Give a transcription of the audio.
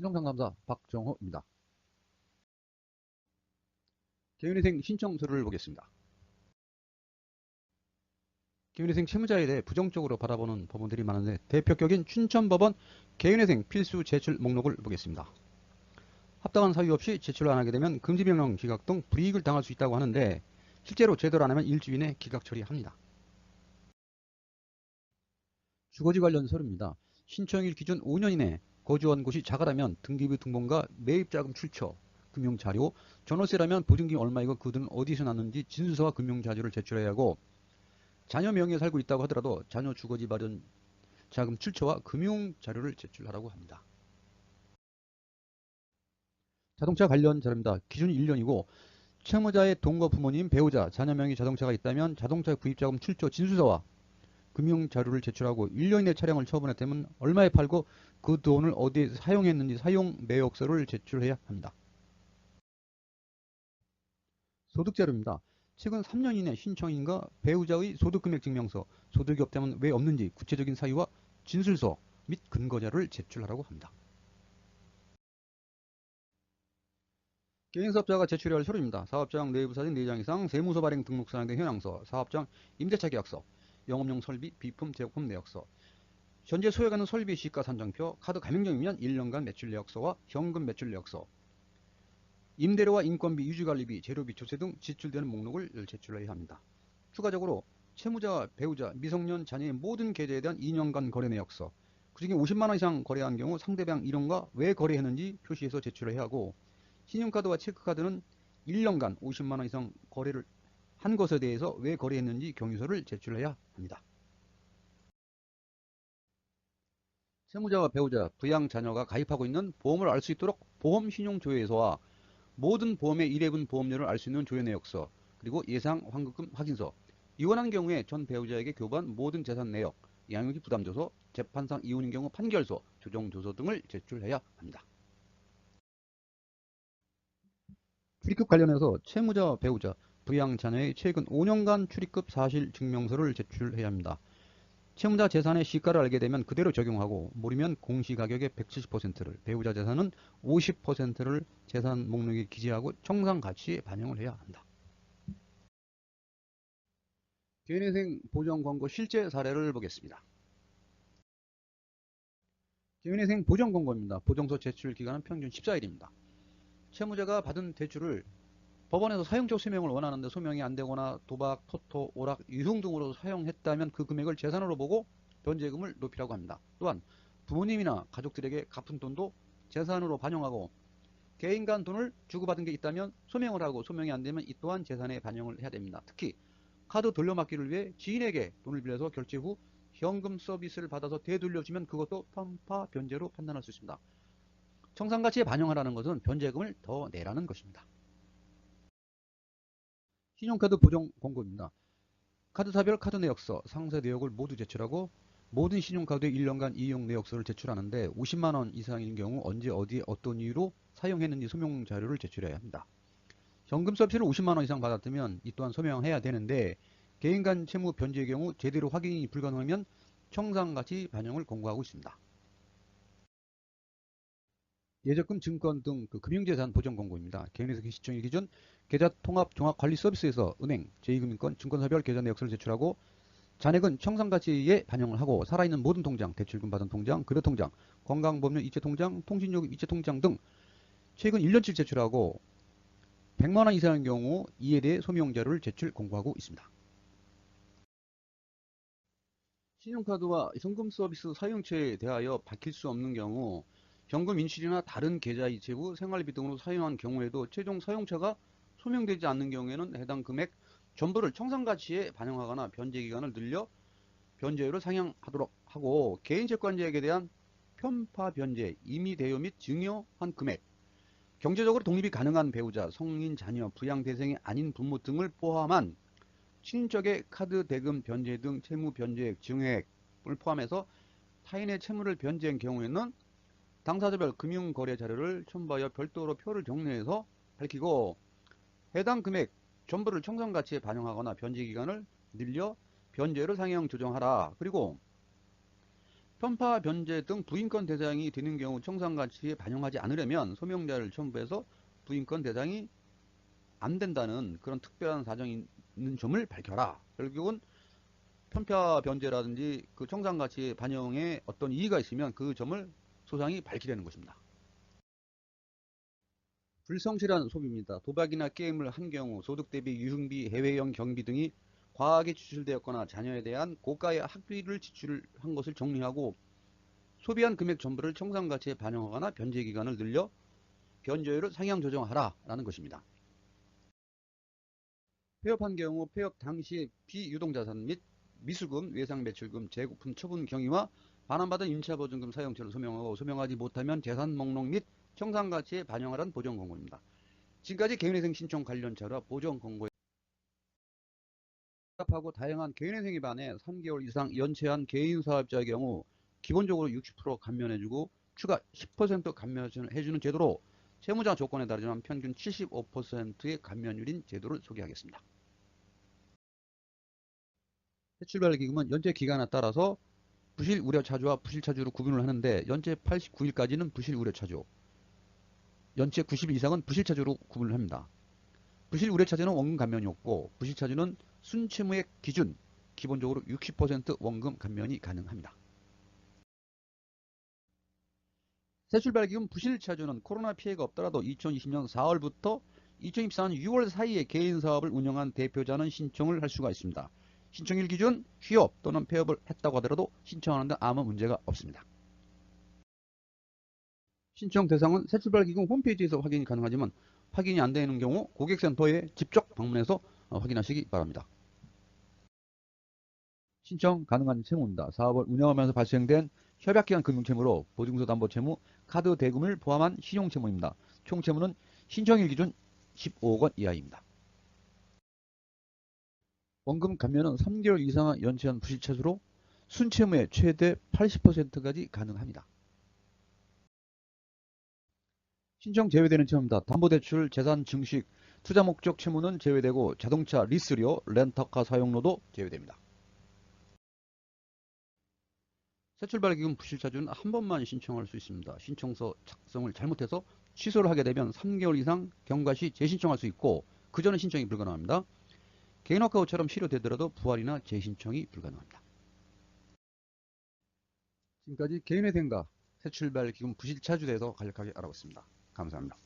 신성상담사 박정호입니다. 개인회생 신청서를 보겠습니다. 개인회생 채무자에 대해 부정적으로 바라보는 법원들이 많은데 대표격인 춘천법원 개인회생 필수 제출 목록을 보겠습니다. 합당한 사유 없이 제출을 안 하게 되면 금지명령 기각 등 불이익을 당할 수 있다고 하는데 실제로 제대로 안 하면 일주일 이내 기각 처리합니다. 주거지 관련 서류입니다. 신청일 기준 5년 이내 거주한 곳이 자가라면 등기부 등본과 매입자금 출처, 금융자료, 전월세라면 보증금 얼마이고 그 돈은 어디서 났는지 진술서와 금융자료를 제출해야 하고 자녀 명의에 살고 있다고 하더라도 자녀 주거지 마련 자금 출처와 금융자료를 제출하라고 합니다. 자동차 관련 자료입니다. 기준이 1년이고 채무자의 동거 부모님, 배우자, 자녀 명의 자동차가 있다면 자동차 구입자금 출처 진술서와 금융자료를 제출하고 1년 이내 차량을 처분했다면 얼마에 팔고 그 돈을 어디에 사용했는지 사용 내역서를 제출해야 합니다. 소득자료입니다. 최근 3년 이내 신청인과 배우자의 소득금액증명서, 소득이 없다면 왜 없는지 구체적인 사유와 진술서 및 근거자료를 제출하라고 합니다. 개인사업자가 제출해야 할 서류입니다. 사업장 내부사진 4장 이상, 세무서 발행 등록사항 등 현황서, 사업장 임대차 계약서, 영업용 설비, 비품, 제품 내역서, 현재 소유하는 설비 시가 산정표, 카드 가맹점이면 1년간 매출 내역서와 현금 매출 내역서, 임대료와 인건비, 유지관리비, 재료비, 조세 등 지출되는 목록을 제출해야 합니다. 추가적으로 채무자, 배우자, 미성년 자녀의 모든 계좌에 대한 2년간 거래 내역서, 그중에 50만원 이상 거래한 경우 상대방 이름과 왜 거래했는지 표시해서 제출해야 하고 신용카드와 체크카드는 1년간 50만원 이상 거래를 한 것에 대해서 왜 거래했는지 경위서를 제출해야 합니다. 채무자와 배우자, 부양 자녀가 가입하고 있는 보험을 알 수 있도록 보험신용조회서와 모든 보험의 1회분 보험료를 알 수 있는 조회내역서, 그리고 예상 환급금 확인서, 이혼한 경우에 전 배우자에게 교부한 모든 재산 내역, 양육비 부담조서, 재판상 이혼인 경우 판결서, 조정조서 등을 제출해야 합니다. 출입국 관련해서 채무자와 배우자, 부양 자녀의 최근 5년간 출입국 사실 증명서를 제출해야 합니다. 채무자 재산의 시가를 알게 되면 그대로 적용하고 모르면 공시가격의 170%를, 배우자 재산은 50%를 재산 목록에 기재하고 청산가치에 반영을 해야 한다. 개인회생 보정 권고 실제 사례를 보겠습니다. 개인회생 보정 권고입니다. 보정서 제출 기간은 평균 14일입니다. 채무자가 받은 대출을 법원에서 사용적 소명을 원하는데 소명이 안되거나 도박, 토토, 오락, 유흥 등으로 사용했다면 그 금액을 재산으로 보고 변제금을 높이라고 합니다. 또한 부모님이나 가족들에게 갚은 돈도 재산으로 반영하고 개인 간 돈을 주고받은 게 있다면 소명을 하고 소명이 안되면 이 또한 재산에 반영을 해야 됩니다. 특히 카드 돌려막기를 위해 지인에게 돈을 빌려서 결제 후 현금 서비스를 받아서 되돌려주면 그것도 편파 변제로 판단할 수 있습니다. 청산가치에 반영하라는 것은 변제금을 더 내라는 것입니다. 신용카드 보정 권고입니다. 카드사별 카드 내역서, 상세 내역을 모두 제출하고 모든 신용카드의 1년간 이용 내역서를 제출하는데 50만원 이상인 경우 언제 어디에 어떤 이유로 사용했는지 소명 자료를 제출해야 합니다. 현금 서비스를 50만원 이상 받았다면 이 또한 소명해야 되는데 개인 간 채무 변제의 경우 제대로 확인이 불가능하면 청산가치 반영을 권고하고 있습니다. 예적금, 증권 등 금융재산 보정 권고입니다. 개인회생 시청일 기준 계좌 통합 종합 관리 서비스에서 은행, 제2금융권, 증권사별 계좌 내역서를 제출하고 잔액은 청산가치에 반영을 하고 살아있는 모든 통장, 대출금 받은 통장, 급여통장, 건강보험료 이체통장, 통신요금 이체통장 등 최근 1년치 제출하고 100만원 이상인 경우 이에 대해 소명자료를 제출 권고하고 있습니다. 신용카드와 현금 서비스 사용처에 대하여 밝힐 수 없는 경우 현금 인출이나 다른 계좌 이체부, 생활비 등으로 사용한 경우에도 최종 사용처가 소명되지 않는 경우에는 해당 금액 전부를 청산가치에 반영하거나 변제기간을 늘려 변제율을 상향하도록 하고 개인채권자에게 대한 편파 변제, 임의 대여 및 증여한 금액, 경제적으로 독립이 가능한 배우자, 성인 자녀, 부양 대상이 아닌 부모 등을 포함한 친인척의 카드 대금 변제 등 채무 변제액, 증여액을 포함해서 타인의 채무를 변제한 경우에는 당사자별 금융거래 자료를 첨부하여 별도로 표를 정리해서 밝히고 해당 금액 전부를 청산가치에 반영하거나 변제기간을 늘려 변제를 상향 조정하라. 그리고 편파, 변제 등 부인권 대상이 되는 경우 청산가치에 반영하지 않으려면 소명자를 첨부해서 부인권 대상이 안 된다는 그런 특별한 사정이 있는 점을 밝혀라. 결국은 편파 변제라든지 그 청산가치 반영에 어떤 이의가 있으면 그 점을 소상히 밝히려는 것입니다. 불성실한 소비입니다. 도박이나 게임을 한 경우 소득 대비 유흥비, 해외여행 경비 등이 과하게 지출되었거나 자녀에 대한 고가의 학비를 지출한 것을 정리하고 소비한 금액 전부를 청산가치에 반영하거나 변제 기간을 늘려 변제율을 상향 조정하라 라는 것입니다. 폐업한 경우 폐업 당시의 비유동자산 및 미수금, 외상매출금, 재고품 처분 경위와 반환받은 임차보증금 사용처를 소명하고 소명하지 못하면 재산 목록 및 청산가치에 반영하라는 보전공고입니다. 지금까지 개인회생 신청 관련 자료와 보전공고에 하고 다양한 개인회생에 반해 3개월 이상 연체한 개인사업자의 경우 기본적으로 60% 감면해주고 추가 10% 감면해주는 제도로 채무자 조건에 따르지만 평균 75%의 감면율인 제도를 소개하겠습니다. 대출발기금은 연체 기간에 따라서 부실 우려 차주와 부실 차주로 구분을 하는데 연체 89일까지는 부실 우려 차주, 연체 90일 이상은 부실 차주로 구분을 합니다. 부실 우려 차주는 원금 감면이 없고 부실 차주는 순채무액 기준 기본적으로 60% 원금 감면이 가능합니다. 세출발기금 부실 차주는 코로나 피해가 없더라도 2020년 4월부터 2024년 6월 사이에 개인사업을 운영한 대표자는 신청을 할 수가 있습니다. 신청일 기준 휴업 또는 폐업을 했다고 하더라도 신청하는데 아무 문제가 없습니다. 신청 대상은 세출발기금 홈페이지에서 확인이 가능하지만 확인이 안 되는 경우 고객센터에 직접 방문해서 확인하시기 바랍니다. 신청 가능한 채무입니다. 사업을 운영하면서 발생된 협약기간 금융채무로 보증서 담보 채무, 카드 대금을 포함한 신용채무입니다. 총 채무는 신청일 기준 15억 원 이하입니다. 원금 감면은 3개월 이상 연체한 부실차주로 순채무의 최대 80%까지 가능합니다. 신청 제외되는 채무입니다. 담보대출, 재산 증식, 투자 목적 채무는 제외되고 자동차 리스료, 렌터카 사용료도 제외됩니다. 세출발기금 부실차주는 한 번만 신청할 수 있습니다. 신청서 작성을 잘못해서 취소를 하게 되면 3개월 이상 경과 시 재신청할 수 있고 그 전에 신청이 불가능합니다. 개인워크아웃처럼 실효되더라도 부활이나 재신청이 불가능합니다. 지금까지 개인회생과 세출발기금 부실차주에 대해서 간략하게 알아봤습니다. 감사합니다.